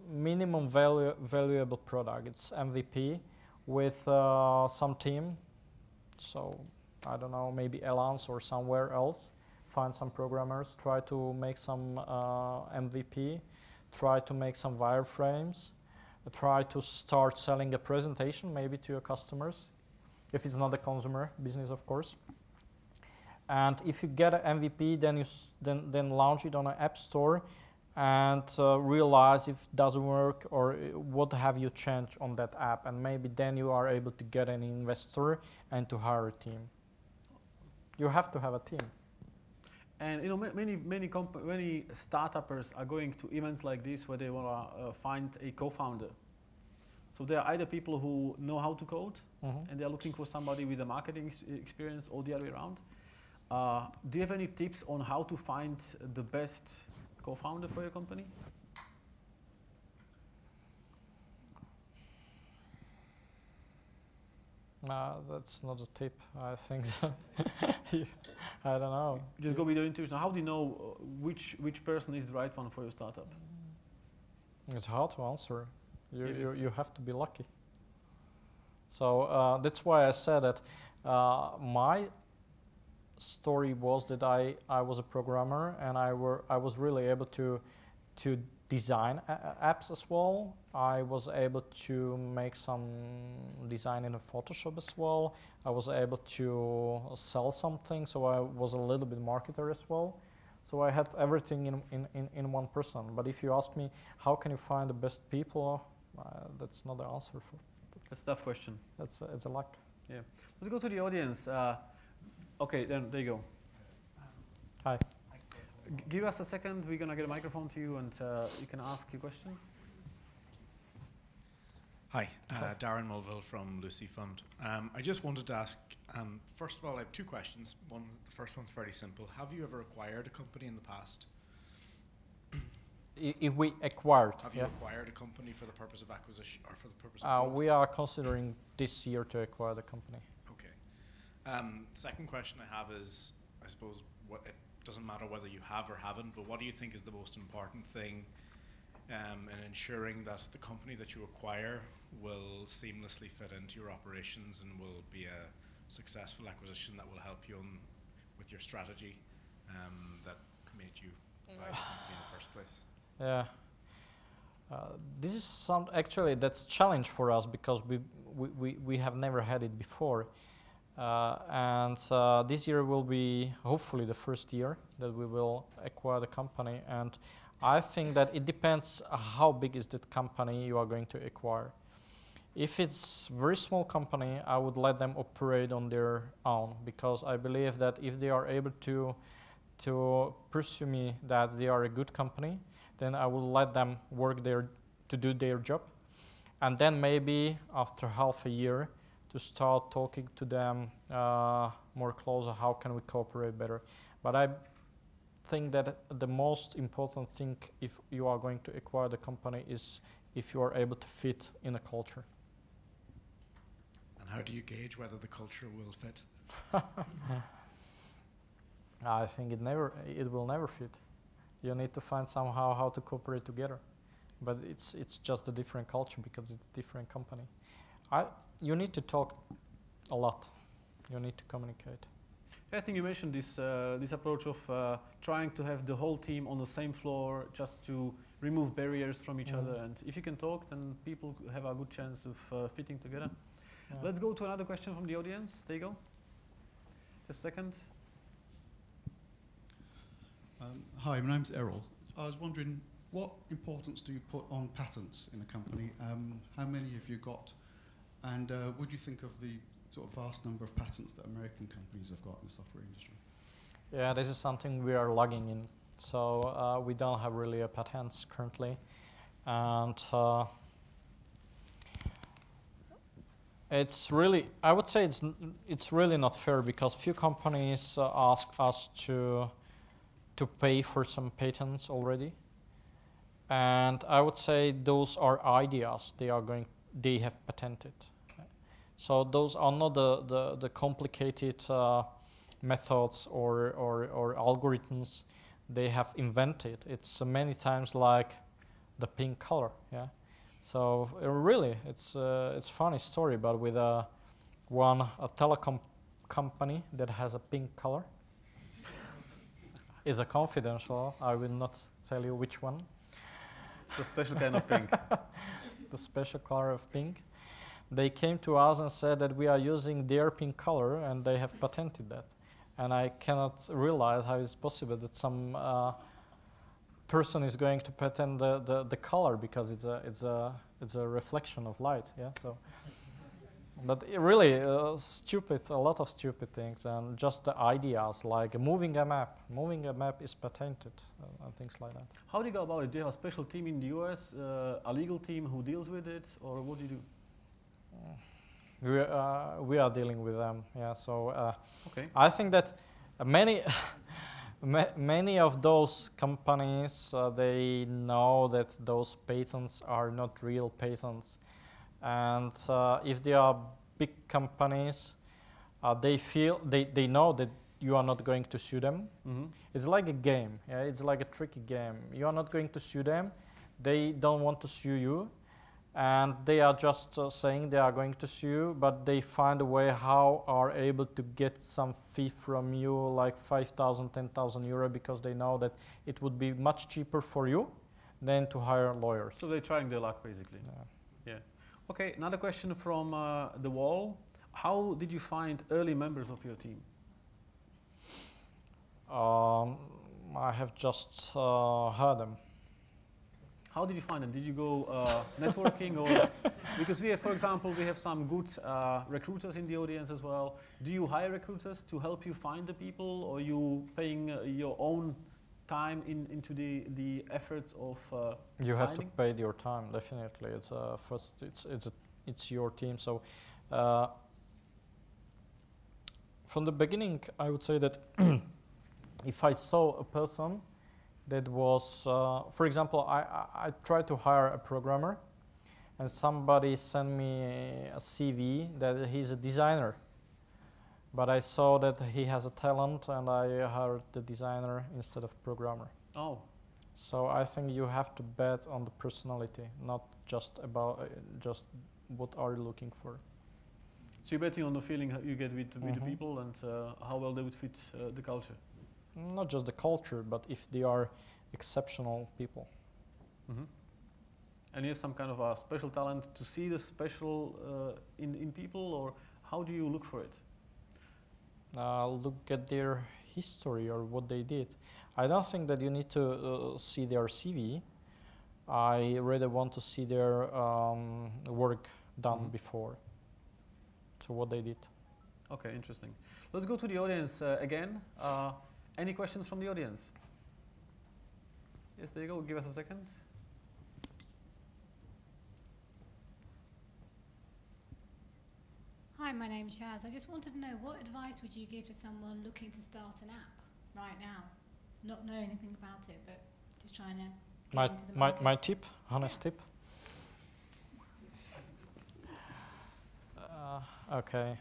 minimum valuable product. It's MVP with some team. So I don't know, maybe Elance or somewhere else. Find some programmers. Try to make some MVP. Try to make some wireframes. Try to start selling a presentation maybe to your customers, if it's not a consumer business, of course. And if you get an MVP, then launch it on an app store and realize if it doesn't work or what have you changed on that app, and maybe then you are able to get an investor and to hire a team. You have to have a team. And you know, many startuppers are going to events like this where they want to find a co-founder. So they are either people who know how to code, and they are looking for somebody with a marketing experience, or the other way around. Do you have any tips on how to find the best co-founder for your company? That's not a tip, I think. I don't know. Just go with your intuition. How do you know which person is the right one for your startup? It's hard to answer. You have to be lucky. So that's why I said that my story was that I was a programmer, and I was really able to design apps as well. I was able to make some design in Photoshop as well. I was able to sell something, so I was a little bit marketer as well. So I had everything in one person. But if you ask me, how can you find the best people? That's not the answer for. That's a tough question. It's a luck. Yeah. Let's go to the audience. Okay, then there you go. Hi. Give us a second. We're gonna get a microphone to you, and you can ask your question. Hi, Darren Mulville from Lucy Fund. I just wanted to ask, first of all, I have two questions. The first one's fairly simple. Have you ever acquired a company in the past? If we acquired. Have you acquired a company for the purpose of acquisition or for the purpose of growth? We are considering this year to acquire the company. Okay. Second question I have is, I suppose, it doesn't matter whether you have or haven't, but what do you think is the most important thing in ensuring that the company that you acquire will seamlessly fit into your operations and will be a successful acquisition that will help you with your strategy that made you buy the company in the first place? Yeah. This is actually that's a challenge for us because we have never had it before. And this year will be hopefully the first year that we will acquire the company, and I think that it depends how big is that company you are going to acquire. If it's a very small company, I would let them operate on their own, because I believe that if they are able to pursue me that they are a good company, then I will let them work there to do their job, and then maybe after half a year to start talking to them more closer, how can we cooperate better. But I think that the most important thing if you are going to acquire the company is if you are able to fit in a culture. And how do you gauge whether the culture will fit? I think it will never fit. You need to find somehow how to cooperate together. But it's just a different culture because it's a different company. You need to talk a lot. You need to communicate. I think you mentioned this approach of trying to have the whole team on the same floor just to remove barriers from each other. And if you can talk, then people have a good chance of fitting together. Yeah. Let's go to another question from the audience. There you go. Just a second. Hi, my name's Errol. I was wondering, what importance do you put on patents in a company? How many have you got? And what do you think of the sort of vast number of patents that American companies have got in the software industry? Yeah, this is something we are lagging in. So we don't have really a patents currently. And It's really, I would say it's really not fair because few companies ask us to pay for some patents already, and I would say those are ideas they have patented. So those are not the complicated methods or algorithms they have invented. It's many times like the pink color, yeah. So really, it's a funny story, but with a telecom company that has a pink color. Is a confidential. I will not tell you which one. It's a special kind of pink. The special color of pink. They came to us and said that we are using their pink color, and they have patented that. And I cannot realize how it's possible that some person is going to patent the color because it's a reflection of light. Yeah. So, but really stupid, a lot of stupid things, and just the ideas like moving a map. Moving a map is patented and things like that. How do you go about it? Do you have a special team in the US, a legal team who deals with it, or what do you do? We are dealing with them. Yeah. So okay. I think that many. Many of those companies, they know that those patents are not real patents. And if they are big companies, they know that you are not going to sue them. Mm-hmm. It's like a game. Yeah? It's like a tricky game. You are not going to sue them. They don't want to sue you. And they are just saying they are going to sue you, but they find a way how are able to get some fee from you, like 5,000, 10,000 euro, because they know that it would be much cheaper for you than to hire lawyers. So they're trying their luck, basically. Yeah. Okay, another question from the wall. How did you find early members of your team? I have just heard them. How did you find them? Did you go networking or because we have, for example, we have some good recruiters in the audience as well. Do you hire recruiters to help you find the people, or you paying your own time into the efforts of you have to finding? pay your time, definitely. It's first it's your team. So from the beginning, I would say that if I saw a person that was, for example, I tried to hire a programmer, and somebody sent me a CV that he's a designer. But I saw that he has a talent, and I hired the designer instead of programmer. Oh. So I think you have to bet on the personality, not just about just what are you looking for. So you're betting on the feeling you get with the Mm-hmm. people and how well they would fit the culture. Not just the culture, but if they are exceptional people. Mm-hmm. And you have some kind of a special talent to see the special in people, or how do you look for it? Look at their history or what they did. I don't think that you need to see their CV. I really want to see their work done Mm-hmm. before. So what they did. Okay, interesting. Let's go to the audience again. Any questions from the audience? Yes, there you go. Give us a second. Hi, my name's Shaz. I just wanted to know, what advice would you give to someone looking to start an app right now? Not know anything about it, but just trying to get into the market. My tip, honest tip. Okay.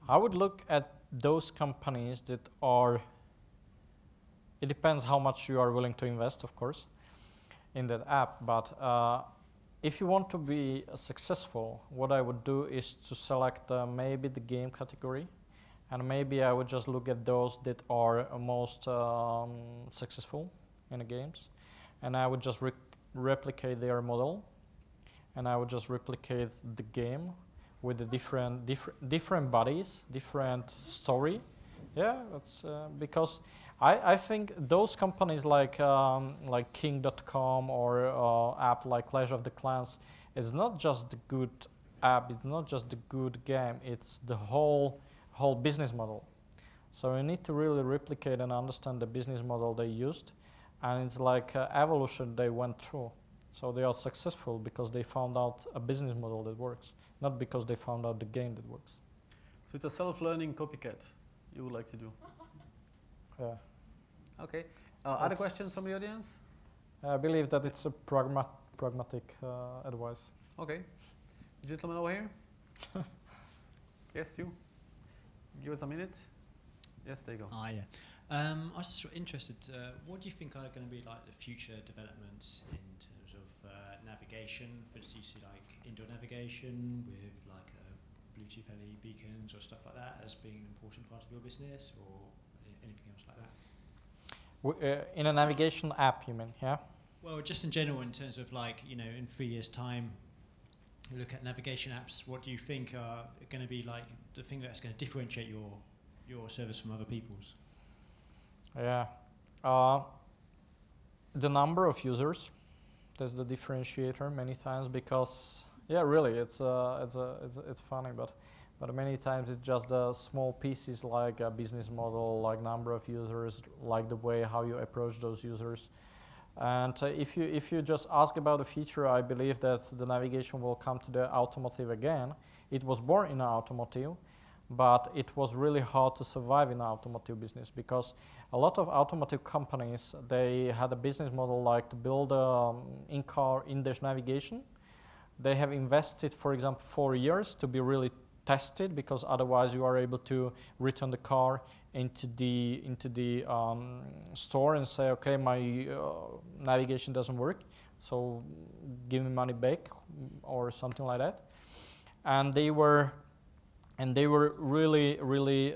I would look at those companies that are, it depends how much you are willing to invest, of course, in that app, but if you want to be successful, what I would do is to select maybe the game category, and maybe I would just look at those that are most successful in the games, and I would just replicate their model, and I would just replicate the game with the different bodies, different story. Yeah, that's because I think those companies like King.com or app like Clash of the Clans, it's not just the good app, it's not just the good game, it's the whole business model. So you need to really replicate and understand the business model they used, and it's like evolution they went through. So they are successful because they found out a business model that works, not because they found out the game that works. So it's a self-learning copycat you would like to do. Yeah. Okay. Other questions from the audience? I believe that it's a pragmatic advice. Okay. Gentleman over here. Yes, you. Give us a minute. Yes, there you go. Yeah. I was just sort of interested, what do you think are going to be like the future developments in terms of navigation? For instance, you see like indoor navigation with like Bluetooth LED beacons or stuff like that as being an important part of your business, or anything else like that? In a navigation app, you mean, yeah? Well, just in general, in terms of like, you know, in 3 years' time, you look at navigation apps, what do you think are going to be like the thing that's going to differentiate your service from other people's? Yeah. The number of users, that's the differentiator many times, because yeah, really, it's funny, but many times it's just the small pieces like a business model, like number of users, like the way how you approach those users. And if you just ask about the future, I believe that the navigation will come to the automotive again. It was born in automotive, but it was really hard to survive in the automotive business because a lot of automotive companies, they had a business model like to build in-car in-dash navigation. They have invested, for example, 4 years to be really tested, because otherwise you are able to return the car into the store and say, okay, my navigation doesn't work, so give me money back or something like that. And they were really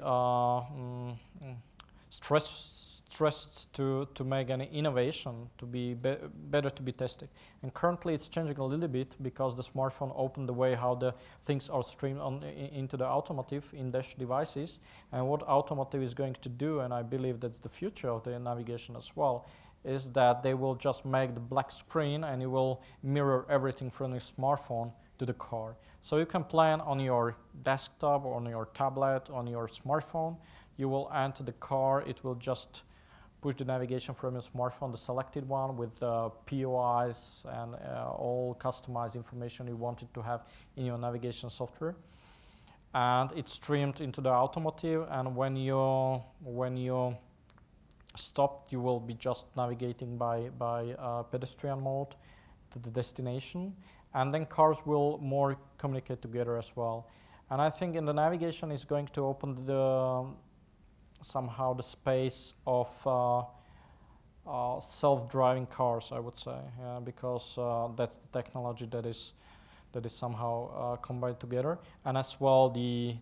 stressed to make any innovation to be better to be tested. And currently it's changing a little bit because the smartphone opened the way how the things are streamed into the automotive in-dash devices. And what automotive is going to do, and I believe that's the future of the navigation as well, is that they will just make the black screen and you will mirror everything from your smartphone to the car. So you can plan on your desktop, on your tablet, on your smartphone. You will enter the car, it will just push the navigation from your smartphone, the selected one, with the POIs and all customized information you wanted to have in your navigation software. And it's streamed into the automotive, and when you stop, you will be just navigating by pedestrian mode to the destination, and then cars will more communicate together as well. And I think in the navigation is going to open somehow the space of self-driving cars, I would say, because that's the technology that is somehow combined together, and as well the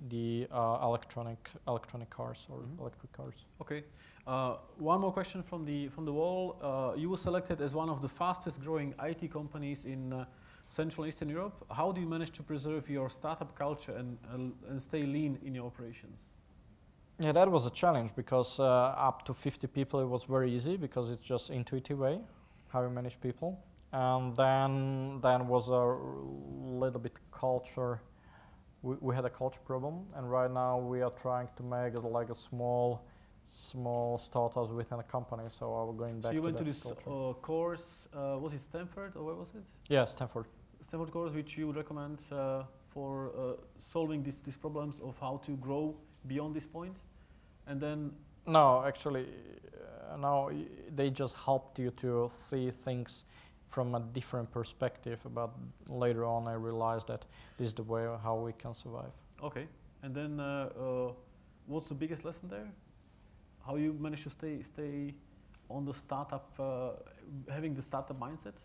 electronic cars or electric cars. Okay, one more question from the wall. You were selected as one of the fastest growing IT companies in Central and Eastern Europe. How do you manage to preserve your startup culture and stay lean in your operations? Yeah, that was a challenge because up to 50 people it was very easy because it's just intuitive way how you manage people. And then was a little bit culture. We had a culture problem, and right now we are trying to make it like a small startups within a company. So we're going back. So you went to this course. Was it Stanford or where was it? Yeah, Stanford. Stanford course, which you would recommend for solving these problems of how to grow beyond this point, and then. No, actually, no. They just helped you to see things from a different perspective, but later on I realized that this is the way how we can survive. Okay, and then what's the biggest lesson there? How you manage to stay on the startup, having the startup mindset?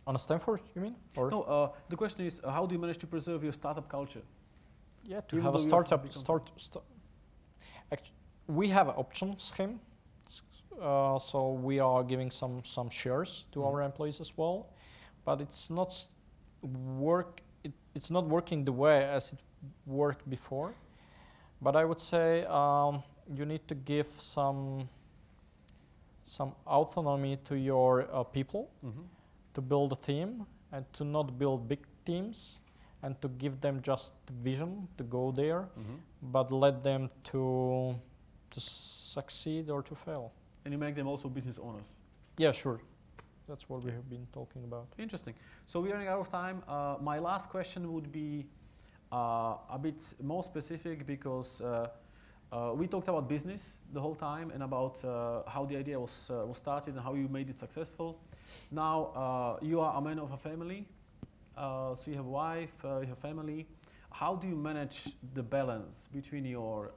On a Stanford, you mean? Or no, the question is, how do you manage to preserve your startup culture? Yeah, to have a startup. Actually, we have an option scheme. So we are giving some shares to our employees as well, but it's not working the way as it worked before. But I would say you need to give some autonomy to your people to build a team and to not build big teams and to give them just vision to go there, but let them to succeed or to fail. And you make them also business owners? Yeah, sure. That's what we have been talking about. Interesting. So we're running out of time. My last question would be a bit more specific because we talked about business the whole time and about how the idea was started and how you made it successful. Now you are a man of a family, so you have a wife, you have family. How do you manage the balance between your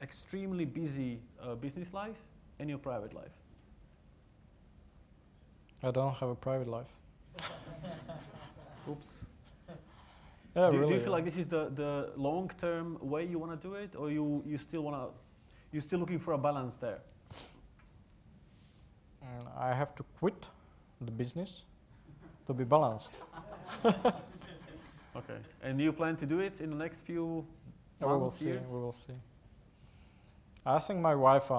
extremely busy business life and your private life? I don't have a private life. Oops. Yeah, do really. you feel like this is the long-term way you want to do it, or you still you're still looking for a balance there? I have to quit the business to be balanced. Okay. And you plan to do it in the next few months, years? We will see. I think my wife,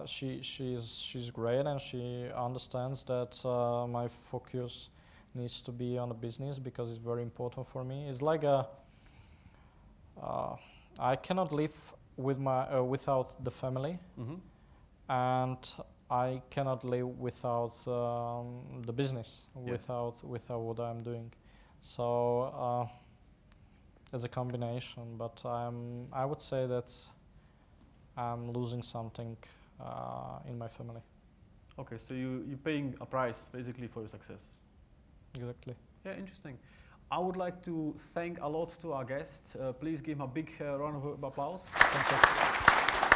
she's great, and she understands that my focus needs to be on the business because it's very important for me. It's like I cannot live with without the family, and I cannot live without the business, without what I'm doing. So it's a combination, but I would say that I'm losing something in my family. Okay, so you're paying a price basically for your success. Exactly. Yeah, interesting. I would like to thank a lot to our guest. Please give him a big round of applause. Thank you.